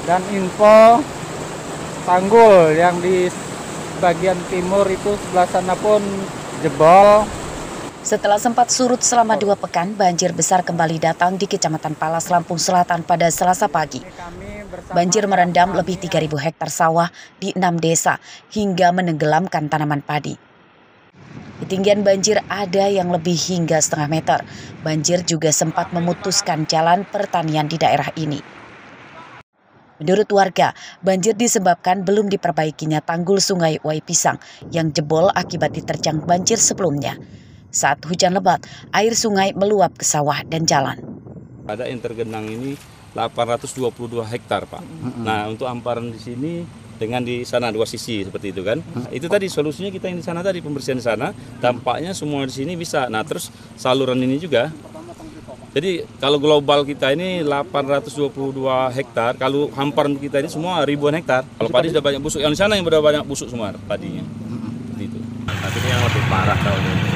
Dan info tanggul yang di bagian timur itu sebelah sana pun jebol. Setelah sempat surut selama 2 pekan, banjir besar kembali datang di Kecamatan Palas, Lampung Selatan pada Selasa pagi. Banjir merendam lebih 3.000 hektar sawah di 6 desa hingga menenggelamkan tanaman padi. Ketinggian banjir ada yang lebih hingga setengah meter. Banjir juga sempat memutuskan jalan pertanian di daerah ini. Menurut warga, banjir disebabkan belum diperbaikinya tanggul Sungai Wai Pisang yang jebol akibat diterjang banjir sebelumnya. Saat hujan lebat, air sungai meluap ke sawah dan jalan. Ada yang tergenang ini 822 hektar, Pak. Nah, untuk hamparan di sini dengan di sana 2 sisi seperti itu kan. Itu tadi solusinya kita yang di sana tadi, pembersihan di sana, dampaknya semua di sini bisa. Nah, terus saluran ini juga. Jadi kalau global kita ini 822 hektar, kalau hamparan kita ini semua ribuan hektar. Kalau padi sudah banyak busuk, yang di sana yang sudah banyak busuk semua padinya. Seperti itu. Tapi ini yang lebih parah tahun ini.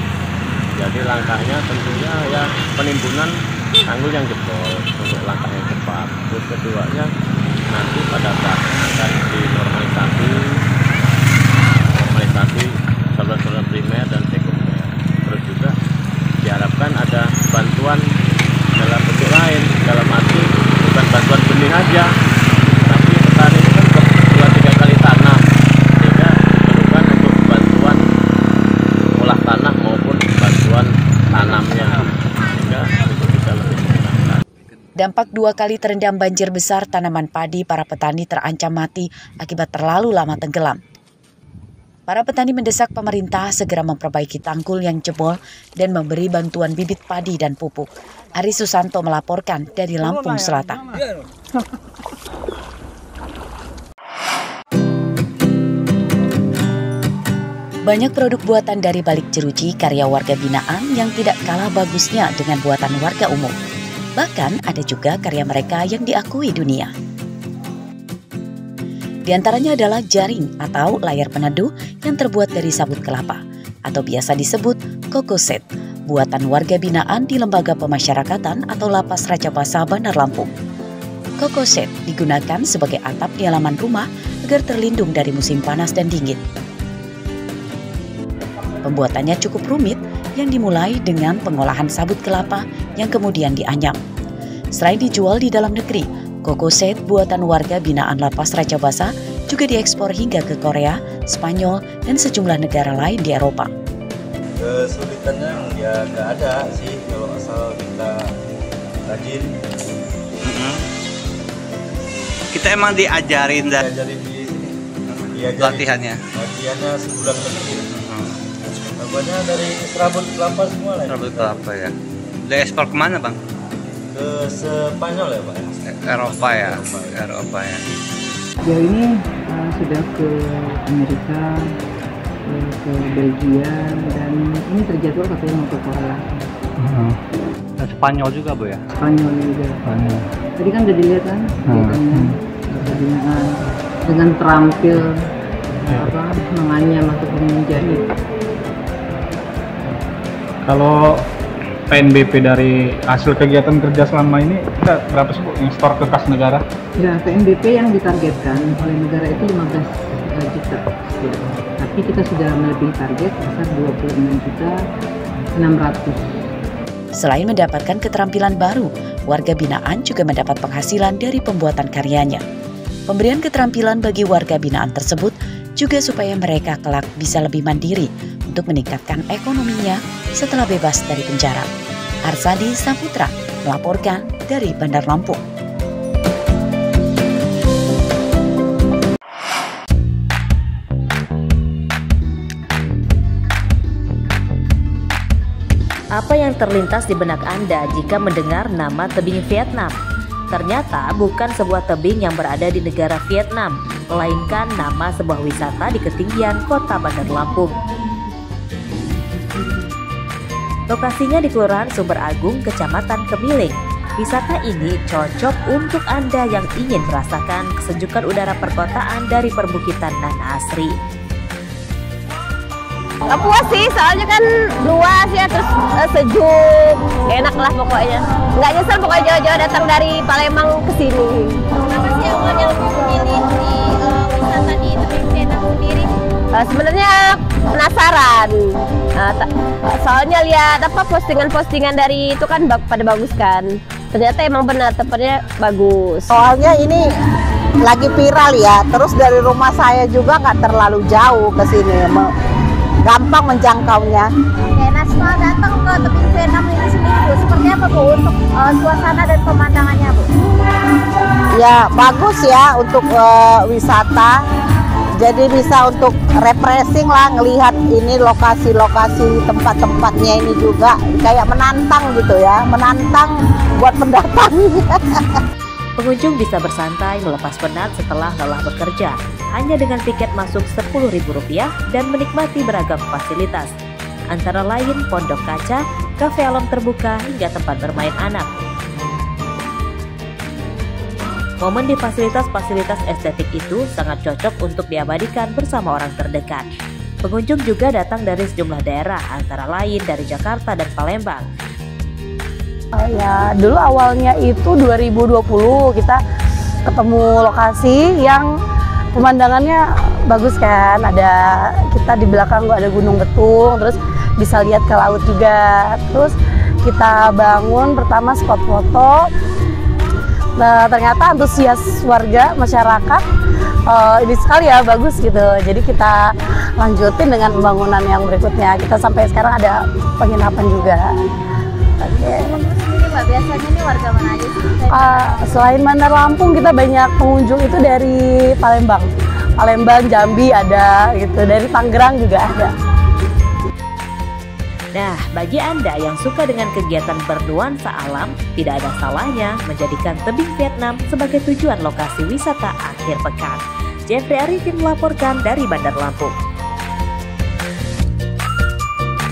Jadi langkahnya tentunya ya penimbunan tanggul yang jebol untuk langkah yang cepat. Terus keduanya nanti pada saat akan dinormalisasi saluran primer dan sekunder. Terus juga diharapkan ada bantuan dalam bentuk lain, dalam arti bukan bantuan benih aja, tapi petani ini kan 2-3 kali tanam, sehingga diperlukan untuk bantuan olah tanah maupun bantuan tanamnya, sehingga itu bisa lebih menyenangkan. Dampak 2 kali terendam banjir besar, tanaman padi para petani terancam mati akibat terlalu lama tenggelam. Para petani mendesak pemerintah segera memperbaiki tanggul yang jebol dan memberi bantuan bibit padi dan pupuk. Ari Susanto melaporkan dari Lampung Selatan. Banyak produk buatan dari balik jeruji karya warga binaan yang tidak kalah bagusnya dengan buatan warga umum. Bahkan ada juga karya mereka yang diakui dunia. Di antaranya adalah jaring atau layar peneduh yang terbuat dari sabut kelapa atau biasa disebut kokoset, buatan warga binaan di Lembaga Pemasyarakatan atau Lapas Raja Basa Bandar Lampung. Kokoset digunakan sebagai atap di halaman rumah agar terlindung dari musim panas dan dingin. Pembuatannya cukup rumit yang dimulai dengan pengolahan sabut kelapa yang kemudian dianyam. Selain dijual di dalam negeri, kokoset buatan warga binaan Lapas Raja Basa juga diekspor hingga ke Korea, Spanyol, dan sejumlah negara lain di Eropa. Kesulitannya ya nggak ada sih kalau asal kita rajin. Kita emang diajarin dan Diajarin di sini. latihannya sebulan lebih. Banyak dari serabut kelapa semua lah. Serabut kelapa ya. Diekspor kemana, Bang? Ke Spanyol ya, Pak? Eropa ya. Eropa ya. Sejauh ini sudah ke Amerika, ke Belgia, dan ini terjadwal katanya mau ke Korea. Dan Spanyol juga, Bu ya? Spanyol juga. Tadi kan udah dilihat kan, dengan terampil menganyam ataupun menjahit. Kalau PNBP dari hasil kegiatan kerja selama ini berapa sih, Bu, yang store ke kas negara? Ya, PNBP yang ditargetkan oleh negara itu 15 juta. Tapi kita sudah melebihi target sebesar 26.600.000. Selain mendapatkan keterampilan baru, warga binaan juga mendapat penghasilan dari pembuatan karyanya. Pemberian keterampilan bagi warga binaan tersebut juga supaya mereka kelak bisa lebih mandiri untuk meningkatkan ekonominya setelah bebas dari penjara. Arsadi Saputra melaporkan dari Bandar Lampung. Apa yang terlintas di benak Anda jika mendengar nama tebing Vietnam? Ternyata bukan sebuah tebing yang berada di negara Vietnam, melainkan nama sebuah wisata di ketinggian kota Bandar Lampung. Lokasinya di Kelurahan Sumber Agung, Kecamatan Kemiling. Wisata ini cocok untuk Anda yang ingin merasakan kesejukan udara perkotaan dari perbukitan nan asri. Gak puas sih, soalnya kan luas ya, terus sejuk, enak lah pokoknya. Nggak nyesel pokoknya jauh-jauh datang dari Palembang ke sini. Apa sih yang Sebenarnya penasaran. Soalnya lihat postingan-postingan dari itu kan pada bagus kan. Ternyata emang benar tempatnya bagus. Soalnya ini lagi viral ya. Terus dari rumah saya juga nggak terlalu jauh ke sini, gampang menjangkaunya. Oke, nah setelah datang ke tebing Vietnam ini seminggu, seperti apa Bu untuk suasana dan pemandangannya Bu? Ya bagus ya untuk wisata. Jadi bisa untuk refreshing lah, ngelihat ini lokasi-lokasi tempat-tempatnya ini juga kayak menantang gitu ya, menantang buat pendatang. Pengunjung bisa bersantai melepas penat setelah lelah bekerja hanya dengan tiket masuk Rp10.000 dan menikmati beragam fasilitas, antara lain pondok kaca, kafe alam terbuka hingga tempat bermain anak. Momen di fasilitas-fasilitas estetik itu sangat cocok untuk diabadikan bersama orang terdekat. Pengunjung juga datang dari sejumlah daerah, antara lain dari Jakarta dan Palembang. Ya, dulu awalnya itu 2020 kita ketemu lokasi yang pemandangannya bagus kan. Ada kita di belakang ada Gunung Betung, terus bisa lihat ke laut juga. Terus kita bangun pertama spot foto. Nah, ternyata antusias warga masyarakat ini sekali ya, bagus gitu. Jadi kita lanjutin dengan pembangunan yang berikutnya. Kita sampai sekarang ada penginapan juga. Oke. Mbak, biasanya ini warga mana aja sih? Selain Bandar Lampung, kita banyak pengunjung itu dari Palembang, Jambi ada gitu, dari Tangerang juga ada. Nah, bagi Anda yang suka dengan kegiatan bernuansa alam, tidak ada salahnya menjadikan tebing Vietnam sebagai tujuan lokasi wisata akhir pekan. Jeffrey Arifin melaporkan dari Bandar Lampung.